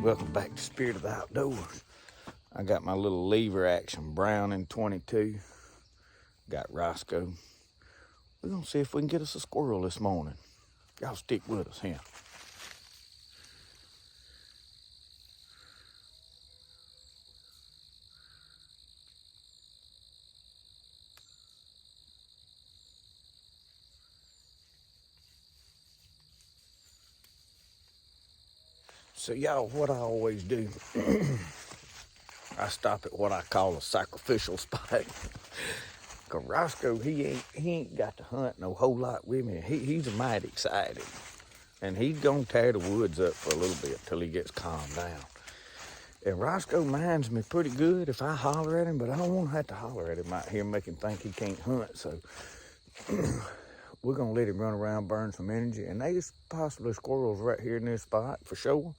welcome back to Spirit of the Outdoors. I got my little lever action Browning 22. Got Roscoe. We're gonna see if we can get us a squirrel this morning. Y'all stick with us here. So y'all, what I always do, I stop at what I call a sacrificial spot. Cause Roscoe, he ain't got to hunt no whole lot with me. He's mighty excited. And he's gonna tear the woods up for a little bit till he gets calmed down. And Roscoe minds me pretty good if I holler at him, but I don't want to have to holler at him out here and make him think he can't hunt. So we're gonna let him run around, burn some energy. And there's possibly squirrels right here in this spot for sure,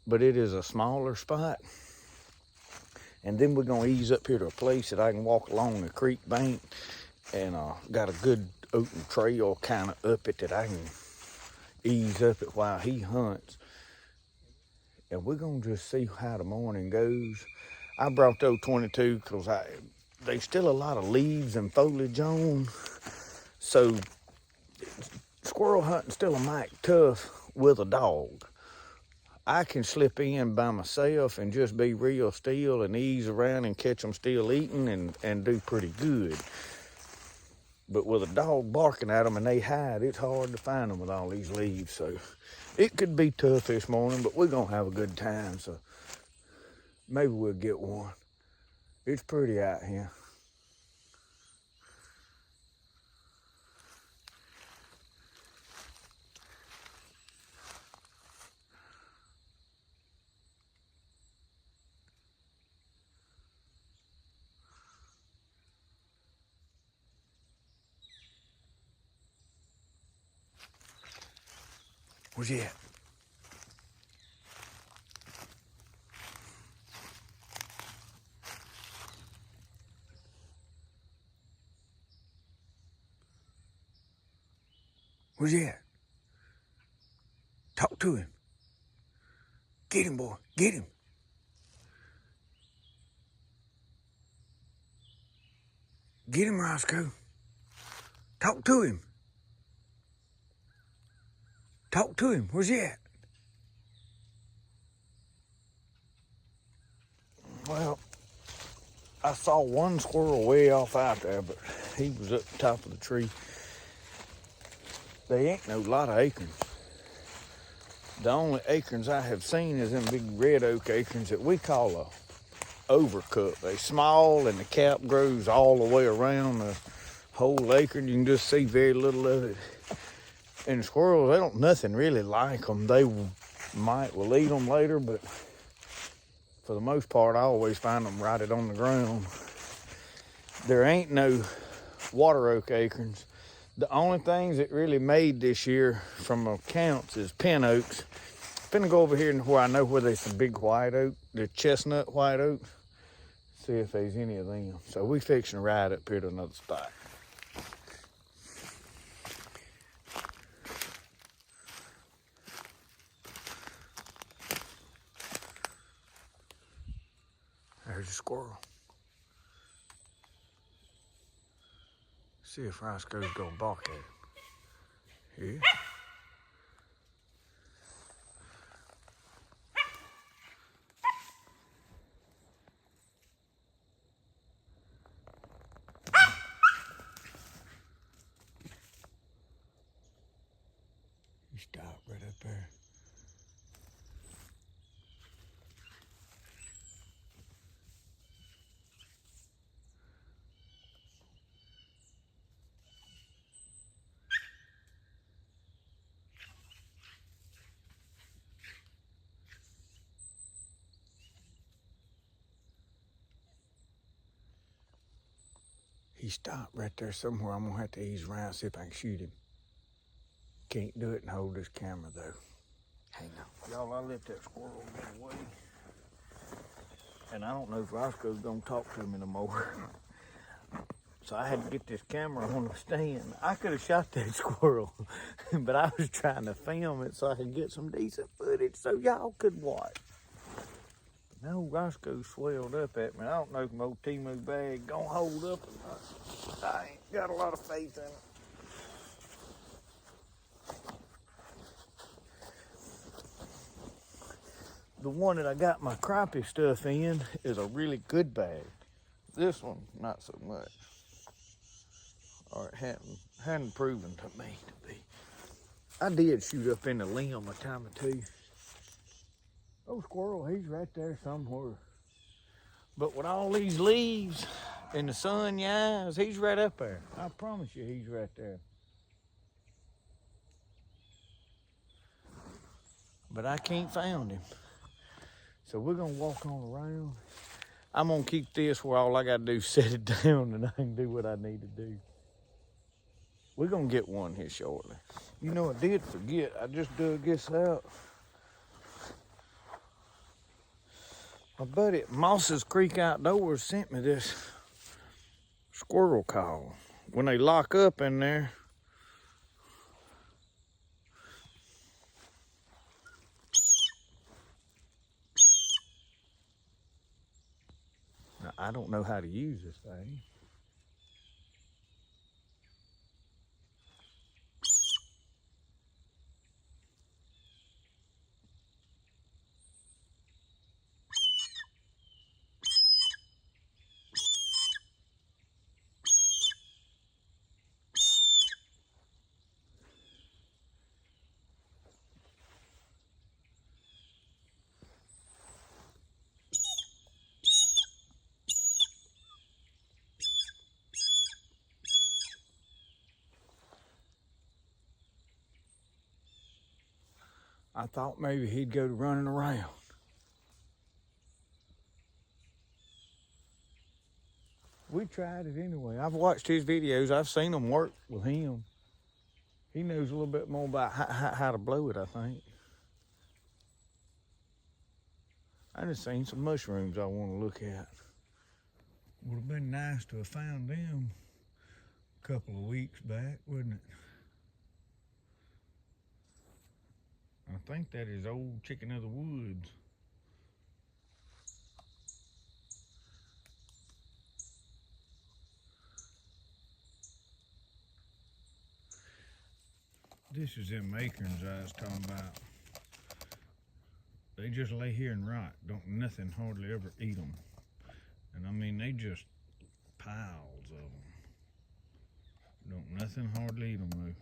but it is a smaller spot. And then we're gonna ease up here to a place that I can walk along the creek bank, and got a good open trail kind of up it that I can ease up it while he hunts. And we're gonna just see how the morning goes. I brought those 22 because there's still a lot of leaves and foliage on, so squirrel hunting still a mite tough with a dog. I can slip in by myself and just be real still and ease around and catch them still eating and do pretty good. But with a dog barking at them and they hide, it's hard to find them with all these leaves. So it could be tough this morning, but we're gonna have a good time. So maybe we'll get one. It's pretty out here. Where's he at? Where's he at? Talk to him. Get him, boy. Get him. Get him, Roscoe. Talk to him. Talk to him. Where's he at? Well, I saw one squirrel way off out there, but he was up the top of the tree. There ain't no lot of acorns. The only acorns I have seen is them big red oak acorns that we call a overcup. They're small and the cap grows all the way around the whole acorn. You can just see very little of it. And the squirrels, nothing really like them. They will eat them later, but for the most part, I always find them right on the ground. There ain't no water oak acorns. The only things that really made this year from accounts is pin oaks. I'm finna go over here and where I know where there's some big white oak, the chestnut white oak. See if there's any of them. So we fixing to ride up here to another spot. There's a squirrel. See if Roscoe's gonna bark at him. Here. He stopped right up there. He stopped right there somewhere. I'm gonna have to ease around, see if I can shoot him. Can't do it and hold this camera though. Hang on. Y'all, I let that squirrel get away. And I don't know if Roscoe's gonna talk to me no more. So I had to get this camera on the stand. I could have shot that squirrel, but I was trying to film it so I could get some decent footage so y'all could watch. No, Roscoe swelled up at me. I don't know if my old Timu bag gonna hold up or not. I ain't got a lot of faith in it. The one that I got my crappie stuff in is a really good bag. This one, not so much. Or it hadn't proven to me to be. I did shoot up in the limb a time or two. Oh, Squirrel, he's right there somewhere. But with all these leaves and the sun, your eyes, he's right up there. I promise you he's right there. But I can't find him. So we're gonna walk on around. I'm gonna keep this where all I gotta do is set it down and I can do what I need to do. We're gonna get one here shortly. You know, I did forget, I just dug this out. My buddy at Moss's Creek Outdoors sent me this squirrel call. When they lock up in there, now, I don't know how to use this thing. I thought maybe he'd go to running around. We tried it anyway. I've watched his videos. I've seen them work with him. He knows a little bit more about how to blow it, I think. I just seen some mushrooms I want to look at. Would have been nice to have found them a couple of weeks back, wouldn't it? I think that is old chicken of the woods. This is them acorns I was talking about. They just lay here and rot. Don't nothing hardly ever eat them. And I mean, they just piles of them. Don't nothing hardly eat them though.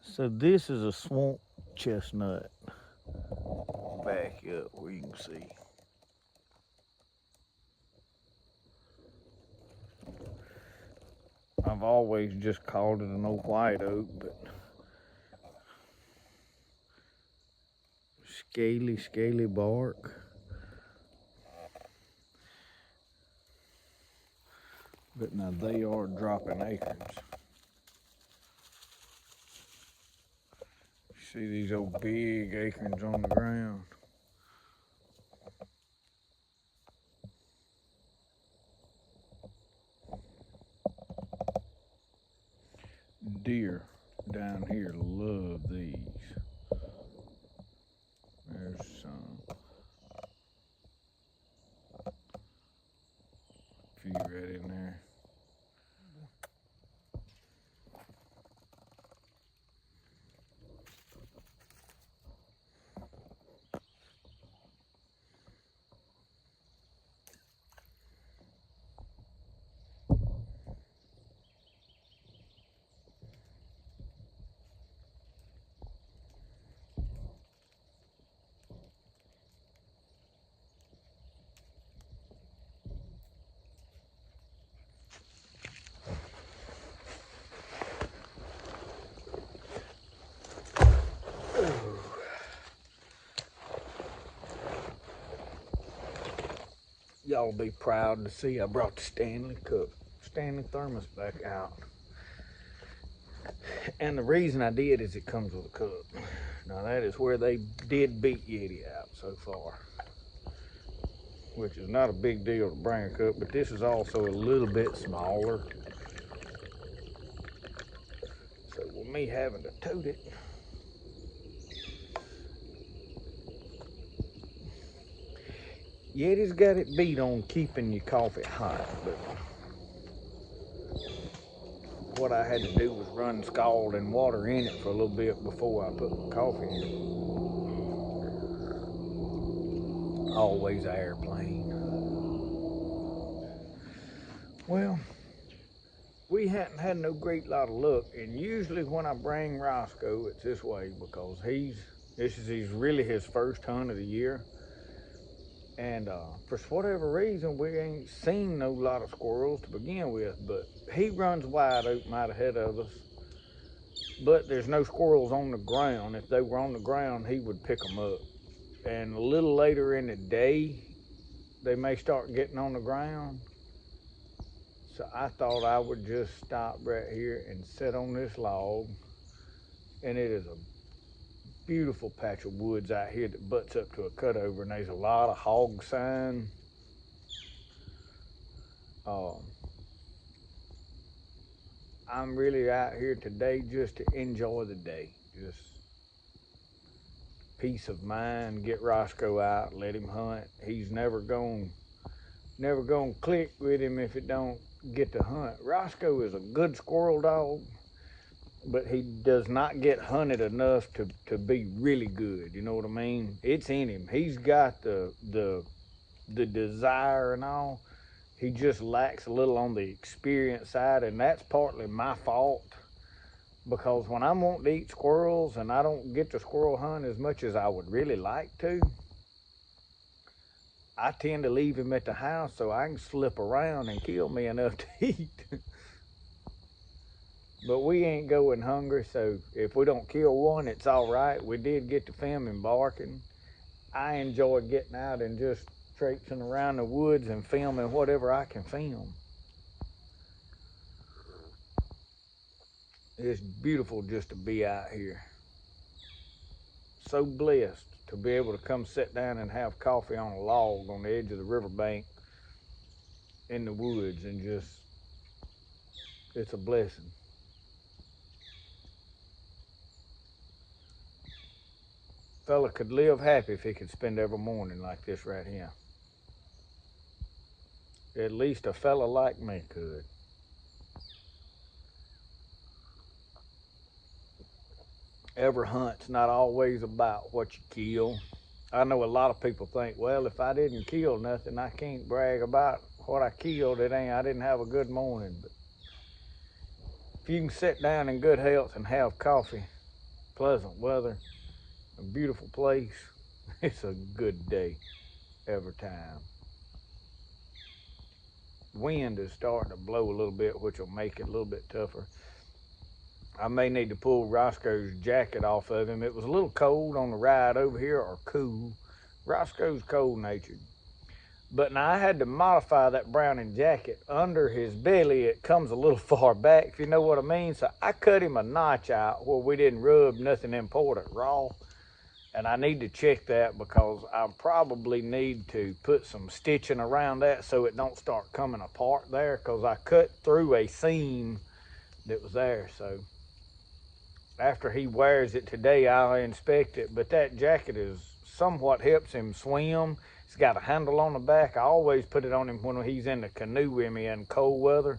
So this is a swamp chestnut. Back up where you can see. I've always just called it an old white oak, but scaly bark. But now they are dropping acorns. See these old big acorns on the ground. Deer down here love these. There There's some. A few right in there. Y'all be proud to see I brought the Stanley thermos back out. And the reason I did is it comes with a cup. Now that is where they did beat Yeti out so far, which is not a big deal to bring a cup, but this is also a little bit smaller. So with me having to tote it, Yeti's got it beat on keeping your coffee hot, but what I had to do was run scalding water in it for a little bit before I put my coffee in. Always an airplane. Well, we hadn't had no great lot of luck, and usually when I bring Roscoe, it's this way because this is really his first hunt of the year. And for whatever reason, we ain't seen no lot of squirrels to begin with, but he runs wide open out ahead of us. But there's no squirrels on the ground. If they were on the ground, he would pick them up. And a little later in the day, they may start getting on the ground. So I thought I would just stop right here and sit on this log. And it is a beautiful patch of woods out here that butts up to a cutover, and there's a lot of hog sign. I'm really out here today just to enjoy the day. Just peace of mind, get Roscoe out, let him hunt. He's never gonna click with him if it don't get to hunt. Roscoe is a good squirrel dog, but he does not get hunted enough to be really good. You know what I mean? It's in him. He's got the desire and all. He just lacks a little on the experience side, and that's partly my fault, because when I want to eat squirrels and I don't get to squirrel hunt as much as I would really like to, I tend to leave him at the house so I can slip around and kill me enough to eat. But we ain't going hungry, so if we don't kill one, it's all right. We did get to film him barking. I enjoy getting out and just traipsing around the woods and filming whatever I can film. It's beautiful just to be out here. So blessed to be able to come sit down and have coffee on a log on the edge of the riverbank in the woods, and just, it's a blessing. Fella could live happy if he could spend every morning like this right here. At least a fella like me could. Every hunt's not always about what you kill. I know a lot of people think, well, if I didn't kill nothing, I can't brag about what I killed. I didn't have a good morning. But if you can sit down in good health and have coffee, pleasant weather, a beautiful place, it's a good day every time. Wind is starting to blow a little bit, which will make it a little bit tougher. I may need to pull Roscoe's jacket off of him. It was a little cold on the ride over here, or cool. Roscoe's cold-natured. But now I had to modify that browning jacket. Under his belly, it comes a little far back, if you know what I mean. So I cut him a notch out where we didn't rub nothing important raw. And I need to check that, because I probably need to put some stitching around that so it don't start coming apart there, because I cut through a seam that was there. So after he wears it today, I'll inspect it. But that jacket is somewhat helps him swim. It's got a handle on the back. I always put it on him when he's in the canoe with me in cold weather.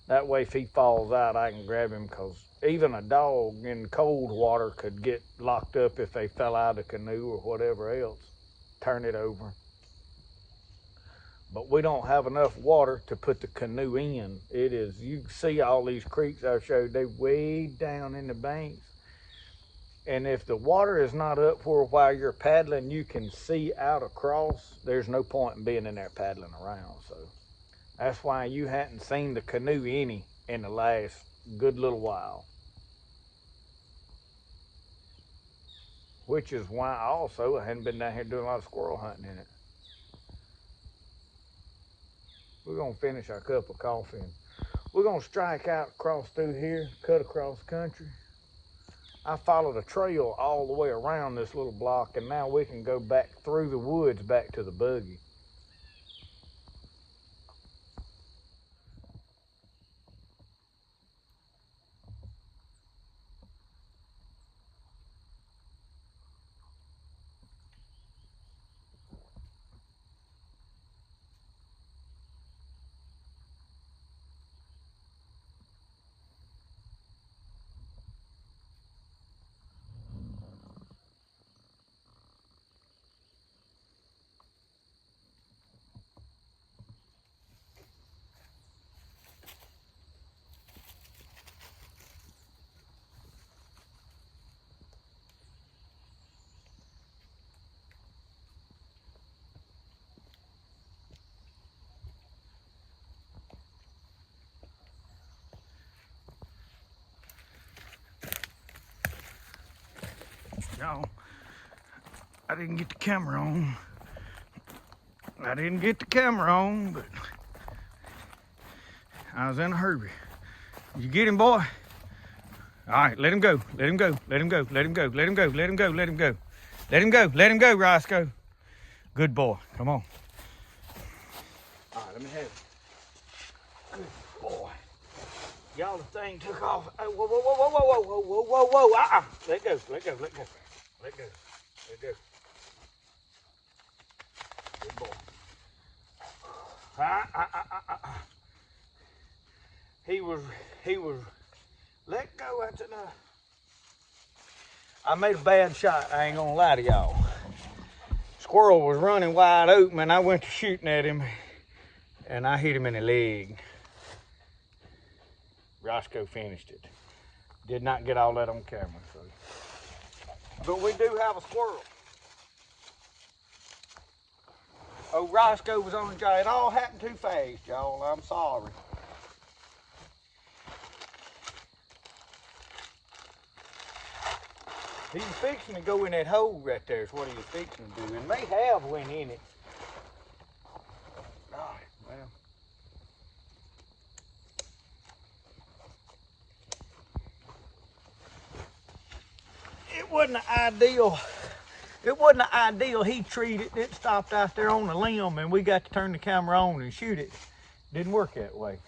That way, if he falls out, I can grab him, because even a dog in cold water could get locked up if they fell out of the canoe or whatever else. Turn it over. But we don't have enough water to put the canoe in. It is, you see all these creeks I showed, they way down in the banks. And if the water is not up where while you're paddling, you can see out across, there's no point in being in there paddling around. So that's why you hadn't seen the canoe any in the last good little while. Which is why also I hadn't been down here doing a lot of squirrel hunting in it. We're gonna finish our cup of coffee and we're gonna strike out across through here, cut across country. I followed a trail all the way around this little block, and now we can go back through the woods back to the buggy. Y'all, I didn't get the camera on. But I was in a hurry. Did you get him, boy? All right, let him go. Let him go. Let him go. Let him go. Let him go. Let him go. Let him go. Let him go. Let him go, Roscoe. Good boy. Come on. All right, let me have it. Good boy. Y'all, the thing took off. Oh, whoa, whoa, whoa, whoa, whoa, whoa, whoa, whoa, whoa, whoa. Let go. Let go. Let go. Let go. Let go. Good boy. He was, let go, that's enough. I made a bad shot, I ain't gonna lie to y'all. Squirrel was running wide open and I went to shooting at him and I hit him in the leg. Roscoe finished it. Did not get all that on camera, so. But we do have a squirrel. Oh, Roscoe was on the jaw. It all happened too fast, y'all. I'm sorry. He's fixing to go in that hole right there is what he was fixing to do. And they have went in it. All right, well. It wasn't ideal. It wasn't ideal heat treated. It stopped out there on the limb and we got to turn the camera on and shoot it. Didn't work that way.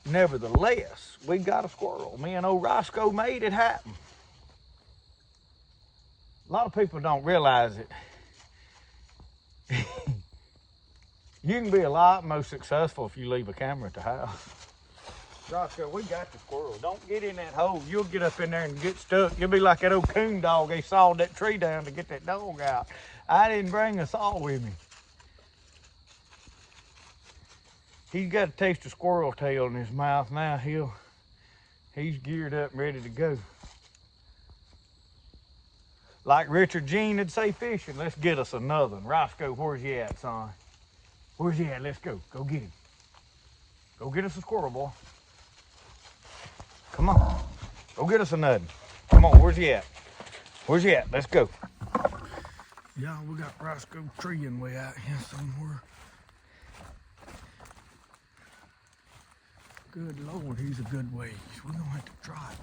Nevertheless, we got a squirrel. Me and old Roscoe made it happen. A lot of people don't realize it. You can be a lot more successful if you leave a camera at the house. Roscoe, we got the squirrel. Don't get in that hole. You'll get up in there and get stuck. You'll be like that old coon dog. They sawed that tree down to get that dog out. I didn't bring a saw with me. He's got a taste of squirrel tail in his mouth now. He's geared up and ready to go. Like Richard Jean would say fishing, let's get us another one. Roscoe, where's he at, son? Where's he at? Let's go. Go get him. Go get us a squirrel, boy. Come on. Go get us another. Come on, where's he at? Where's he at? Let's go. Y'all, we got Roscoe treeing way out here somewhere. Good Lord, he's a good ways. We're gonna have to try it.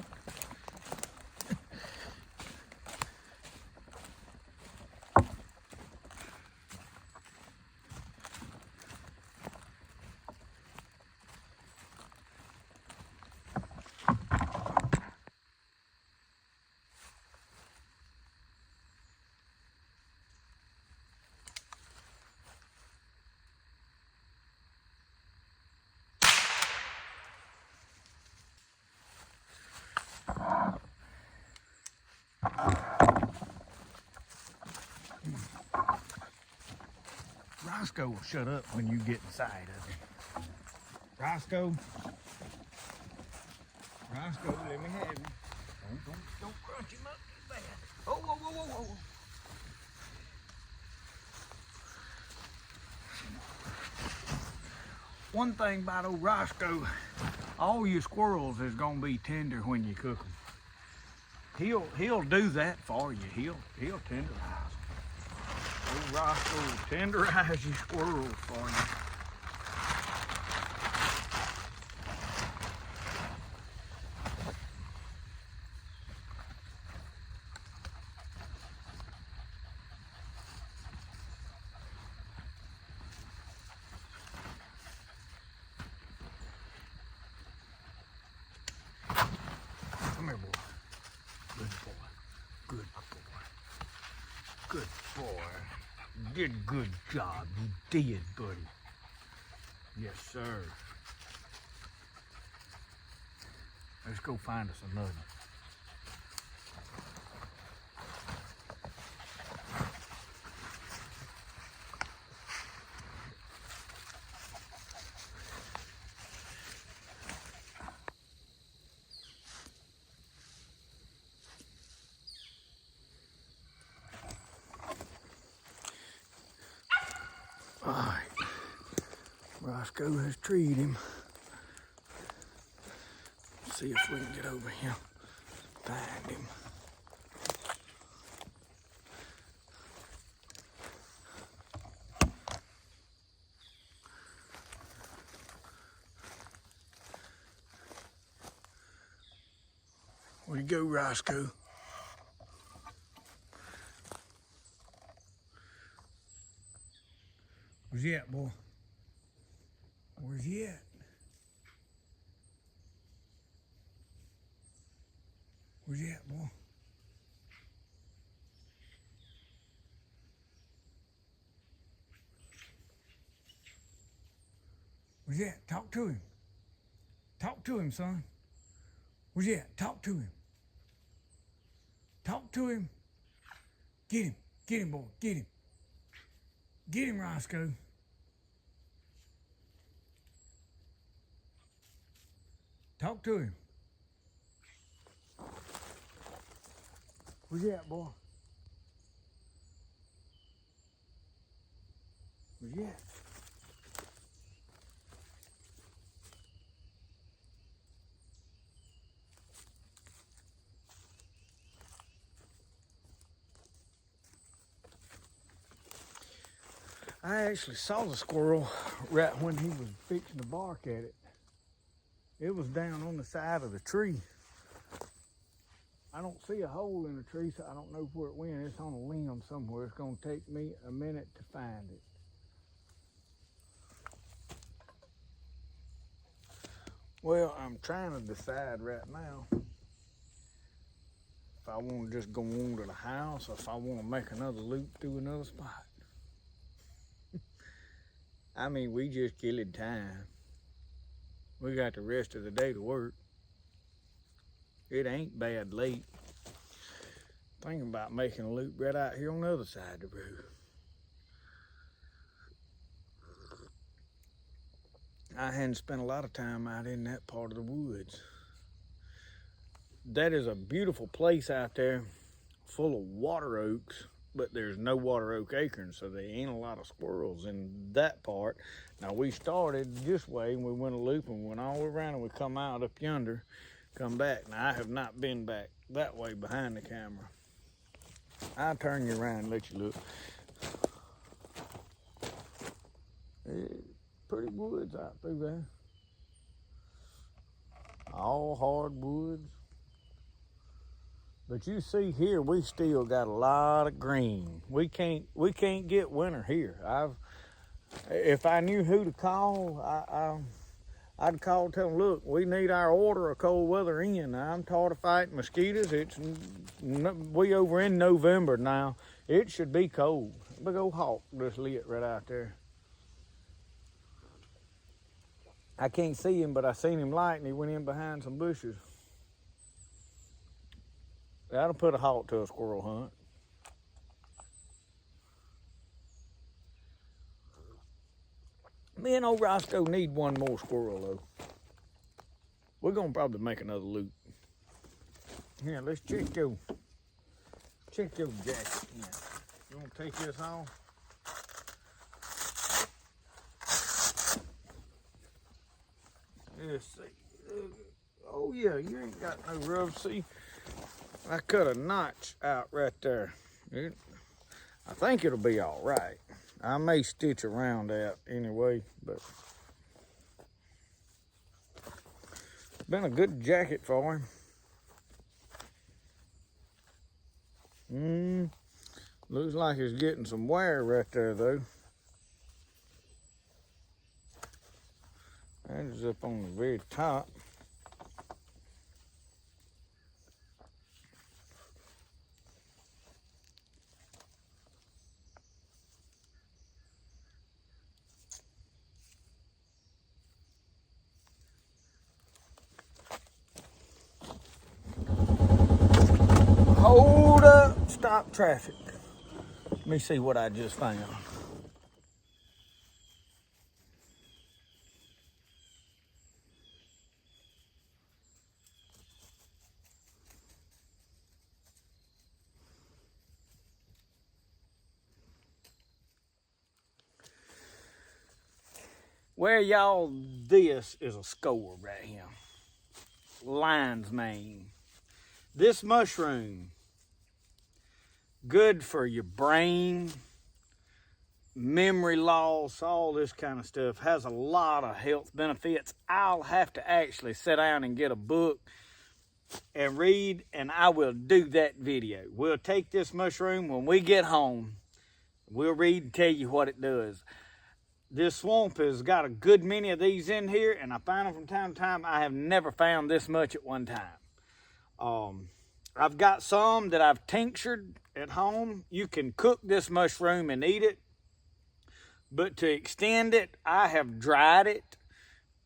Roscoe will shut up when you get inside of him. Roscoe, let me have him. Don't crunch him up too bad. Oh, whoa, whoa, whoa, whoa. One thing about old Roscoe, all your squirrels is gonna be tender when you cook them. He'll do that for you. He'll tenderize them. Old Roscoe will tenderize your squirrels for you. Come here, boy. Good boy. Good boy. Good boy. You did a good job. You did, buddy. Yes, sir. Let's go find us another. All right, Roscoe has treed him. Let's see if we can get over here, find him. Where'd you go, Roscoe? Where's he at, boy? Where's he at? Where's he at, boy? Where's he at? Talk to him. Talk to him, son. Where's he at? Talk to him. Talk to him. Get him. Get him, boy. Get him. Get him, Roscoe. Talk to him. Where's he at, boy? Where's he at? I actually saw the squirrel right when he was fixing to bark at it. It was down on the side of the tree. I don't see a hole in the tree, so I don't know where it went. It's on a limb somewhere. It's gonna take me a minute to find it. Well, I'm trying to decide right now if I want to just go on to the house or if I want to make another loop through another spot. I mean, we just killing time. We got the rest of the day to work. It ain't bad late. Thinking about making a loop right out here on the other side of the road. I hadn't spent a lot of time out in that part of the woods. That is a beautiful place out there, full of water oaks, but there's no water oak acorns, so there ain't a lot of squirrels in that part. Now, we started this way, and we went a loop and went all the way around, and we come out up yonder, come back. Now, I have not been back that way behind the camera. I'll turn you around and let you look. Pretty woods out through there. All hardwoods. But you see here, we still got a lot of green. We can't get winter here. If I knew who to call, I'd call and tell them, look, we need our order of cold weather in. Now, I'm tired of fighting mosquitoes. We over in November now. It should be cold. Big old hawk just lit right out there. I can't see him, but I seen him light and he went in behind some bushes. That'll put a halt to a squirrel hunt. Me and old Roscoe need one more squirrel though. We're gonna probably make another loop. Here, let's check your jacket. Yeah. You wanna take this off? Let's see. Oh yeah, you ain't got no rub. See, I cut a notch out right there. I think it'll be all right. I may stitch around that anyway, but it's been a good jacket for him. Looks like it's getting some wear right there though. That is up on the very top. Hold up, stop traffic. Let me see what I just found. Well, y'all, this is a score right here. Lion's mane. This mushroom, good for your brain, memory loss, all this kind of stuff. Has a lot of health benefits. I'll have to actually sit down and get a book and read, and I will do that video. We'll take this mushroom when we get home. We'll read and tell you what it does. This swamp has got a good many of these in here, and I find them from time to time. I have never found this much at one time. I've got some that I've tinctured at home. You can cook this mushroom and eat it. But to extend it, I have dried it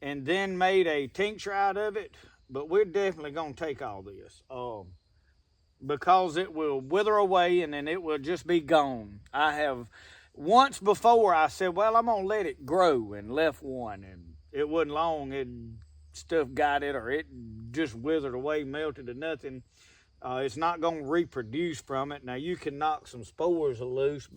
and then made a tincture out of it. But we're definitely going to take all this. Because it will wither away and then it will just be gone. I have once before I said, well, I'm going to let it grow, and left one, and it wasn't long. Stuff got it, or it just withered away, melted to nothing. It's not going to reproduce from it. Now, you can knock some spores loose,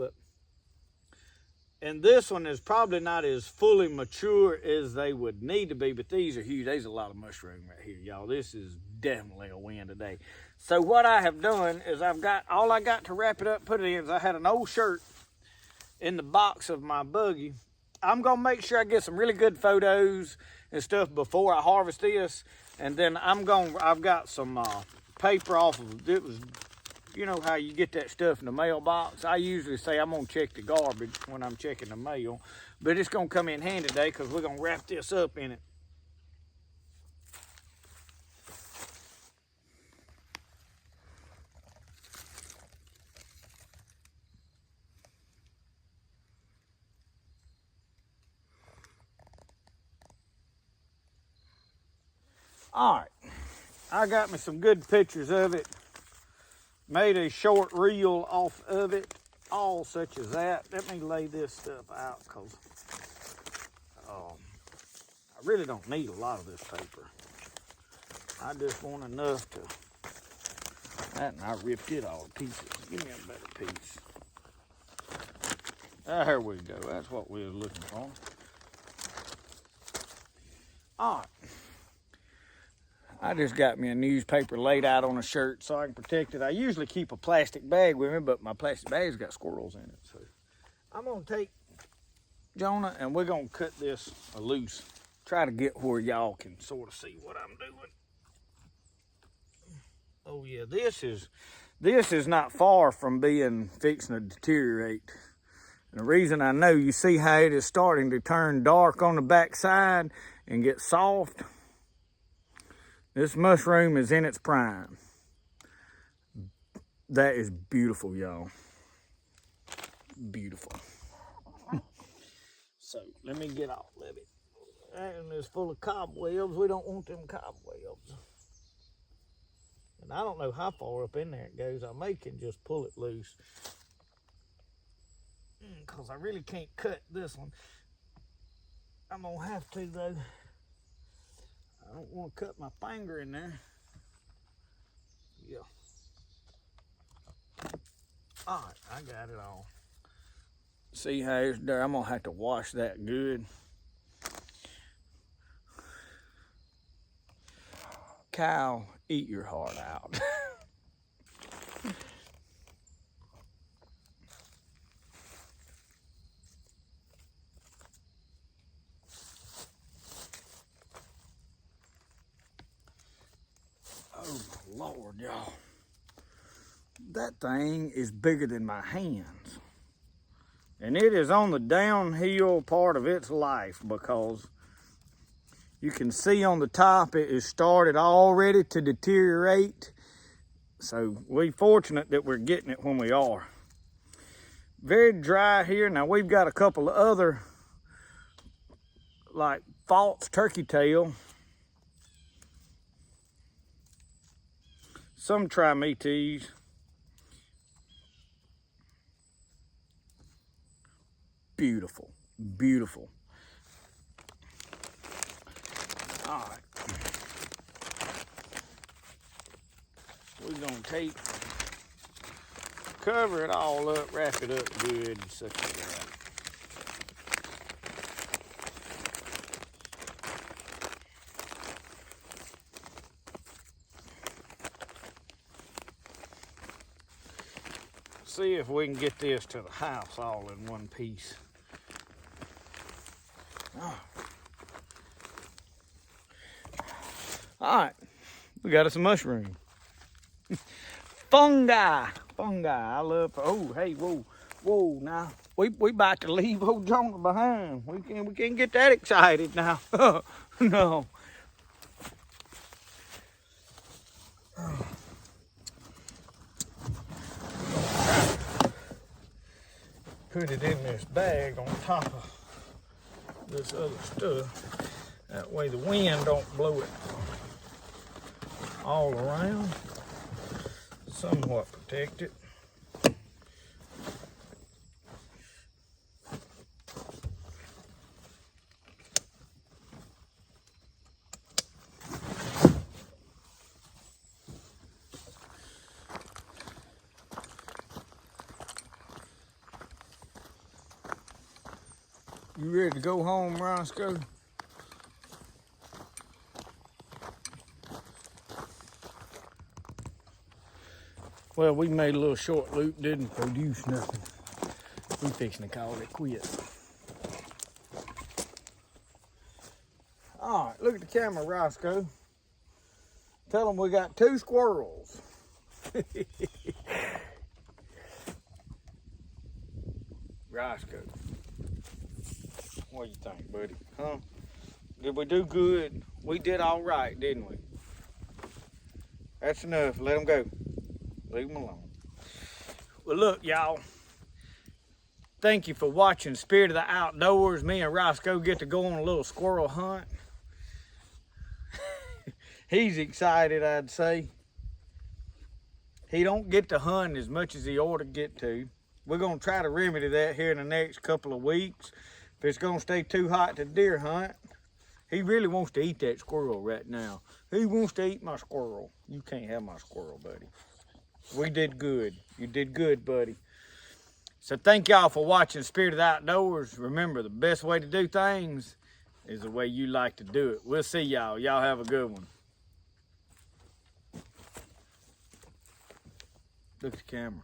and this one is probably not as fully mature as they would need to be, but these are huge. There's a lot of mushroom right here, y'all. This is definitely a win today. So what I have done is all I got to wrap it up, put it in, is I had an old shirt in the box of my buggy. I'm going to make sure I get some really good photos and stuff before I harvest this. And then I've got some paper off of it. Was, you know how you get that stuff in the mailbox? I usually say I'm going to check the garbage when I'm checking the mail. But it's going to come in handy today because we're going to wrap this up in it. All right, I got me some good pictures of it. Made a short reel off of it, all such as that. Let me lay this stuff out because I really don't need a lot of this paper. I just want enough to, that, and I ripped it all to pieces. Give me a better piece. There we go, that's what we were looking for. All right. I just got me a newspaper laid out on a shirt so I can protect it. I usually keep a plastic bag with me, but my plastic bag's got squirrels in it. So I'm going to take Jonah and we're going to cut this loose. Try to get where y'all can sort of see what I'm doing. Oh yeah, this is not far from being fixing to deteriorate. And the reason I know, you see how it is starting to turn dark on the back side and get soft. This mushroom is in its prime. That is beautiful, y'all. Beautiful. So, let me get all of it. That one is full of cobwebs. We don't want them cobwebs. And I don't know how far up in there it goes. I may can just pull it loose. Because I really can't cut this one. I'm gonna have to though. I don't want to cut my finger in there. Yeah. All right, I got it all. See how it's there? I'm gonna have to wash that good. Cow, eat your heart out. Oh my Lord, y'all. That thing is bigger than my hands. And it is on the downhill part of its life because you can see on the top it is started already to deteriorate. So we're fortunate that we're getting it when we are. Very dry here. Now we've got a couple of other like false turkey tail. Some Trimetes. Beautiful, beautiful. All right. We're gonna cover it all up, wrap it up good, and such as that. See if we can get this to the house all in one piece. Oh. All right, we got us a mushroom. Fungi. I love. Oh, hey, whoa! Now we about to leave old Jonah behind. We can't get that excited now. No. Put it in this bag on top of this other stuff. That way the wind don't blow it all around. Somewhat protected. You ready to go home, Roscoe? Well, we made a little short loop, didn't produce nothing. We fixing to call it quits. All right, look at the camera, Roscoe. Tell them we got 2 squirrels. Roscoe, what do you think, buddy? Huh? Did we do good? We did all right, didn't we? That's enough. Let them go. Leave them alone. Well, look, y'all. Thank you for watching Spirit of the Outdoors. Me and Roscoe get to go on a little squirrel hunt. He's excited, I'd say. He don't get to hunt as much as he ought to get to. We're going to try to remedy that here in the next couple of weeks. If it's going to stay too hot to deer hunt, he really wants to eat that squirrel right now. He wants to eat my squirrel. You can't have my squirrel, buddy. We did good. You did good, buddy. So thank y'all for watching Spirit of the Outdoors. Remember, the best way to do things is the way you like to do it. We'll see y'all. Y'all have a good one. Look at the camera.